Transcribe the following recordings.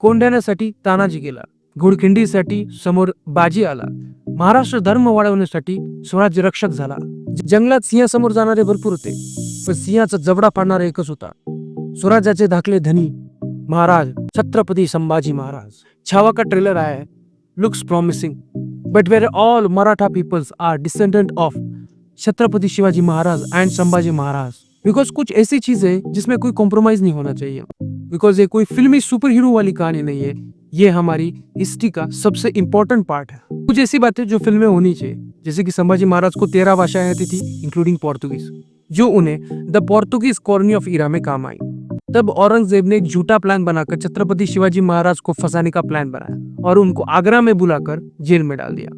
कोंढाण्यासाठी तानाजी गेला, घोडखिंडीसाठी समोर बाजी आला, महाराष्ट्र धर्म वाढवण्यासाठी स्वराज्य रक्षक झाला. जंगलात सिंहासमोर जाणारे भरपूर होते, पण सिंहाचा जबडा पाडणारा एकच होता, स्वराज्याचे धाकले धनी महाराज छत्रपति संभाजी महाराज. छावा का ट्रेलर आया है. Looks promising, but were all Maratha peoples are descendant of Chhatrapati Shivaji Maharaj and Sambhaji Maharaj. Because कुछ ऐसी चीज है जिसमें कोई कॉम्प्रोमाइज नहीं होना चाहिए. बिकॉज ये कोई फिल्मी सुपर हीरो वाली कहानी नहीं है, ये हमारी हिस्ट्री का सबसे इंपॉर्टेंट पार्ट है. कुछ ऐसी बातें जो फिल्म में होनी चाहिए, जैसे कि संभाजी महाराज को 13 भाषाएं आती थी इंक्लूडिंग पोर्तुगीज, जो उन्हें the Portuguese colony of era में काम आई. तब औरंगजेब ने एक झूठा प्लान बनाकर छत्रपति शिवाजी महाराज को फंसाने का प्लान बनाया और उनको आगरा में बुलाकर जेल में डाल दिया.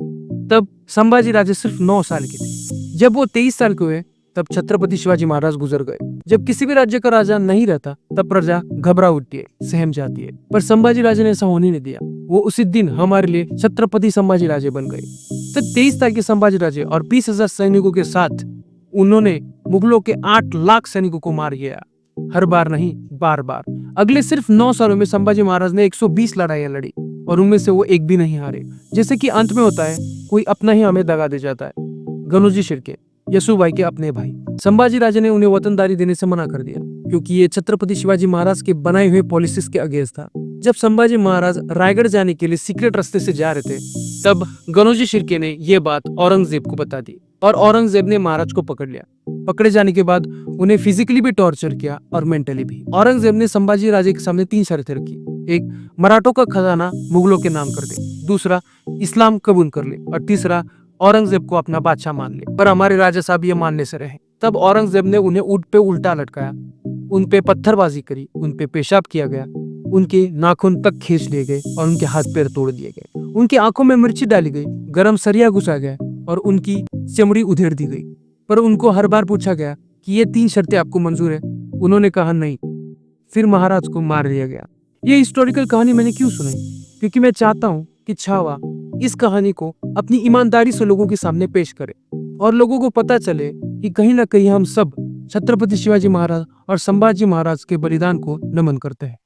तब संभाजी राजे सिर्फ 9 साल के थे. जब वो 23 साल के हुए तब छत्रपति शिवाजी महाराज गुजर गए. जब किसी भी राज्य का राजा नहीं रहता तब प्रजा घबरा उठती है, सहम जाती है, पर संभाजी राजे ने ऐसा होने नहीं दिया. वो उसी दिन हमारे लिए छत्रपति संभाजी राजे बन गए. तब 23 साल के संभाजी राजे और 20,000 सैनिकों के साथ उन्होंने मुगलों के 8 लाख सैनिकों को मार दिया. हर बार नहीं, बार बार. अगले सिर्फ 9 सालों में संभाजी महाराज ने 120 लड़ाइयां लड़ी और उनमें से वो एक भी नहीं हारे. जैसे कि अंत में होता है, कोई अपना ही हमें दगा दे जाता है. गनोजी शिर्के, यसुभाई के अपने भाई. संभाजी राजे ने उन्हें वतनदारी देने से मना कर दिया क्योंकि ये छत्रपति शिवाजी महाराज के बनाए हुए पॉलिसीज के अगेंस्ट था. जब संभाजी महाराज रायगढ़ जाने के लिए सीक्रेट रास्ते से जा रहे थे, तब गनोजी शिर्के ने यह बात औरंगजेब को बता दी और औरंगजेब ने महाराज को पकड़ लिया. पकड़े जाने के बाद उन्हें फिजिकली भी टॉर्चर किया और मेंटली भी. औरंगजेब ने संभाजी राजे के सामने 3 शर्तें रखी. एक, मराठों का खजाना मुगलों के नाम कर दे. दूसरा, इस्लाम कबूल कर ले. और तीसरा, औरंगजेब को अपना बादशाह मान ले. पर हमारे राजा साहब ये मानने से रहे. तब औरंगजेब ने उन्हें ऊंट पे उल्टा लटकाया, उन पे पत्थरबाजी करी, उन पे पेशाब किया गया, उनके नाखून तक खींच लिए गए और उनके हाथ पैर तोड़ दिए गए. उनकी आंखों में मिर्ची डाली गई, गरम सरिया घुसा गया और उनकी चमड़ी उधेड़ दी गई. पर उनको हर बार पूछा गया कि ये 3 शर्तें आपको मंजूर है. उन्होंने कहा नहीं. फिर महाराज को मार दिया गया. ये हिस्टोरिकल कहानी मैंने क्यों सुनाई? क्योंकि मैं चाहता हूँ कि छावा इस कहानी को अपनी ईमानदारी से लोगों के सामने पेश करे और लोगों को पता चले कि कहीं ना कहीं हम सब छत्रपति शिवाजी महाराज और संभाजी महाराज के बलिदान को नमन करते हैं.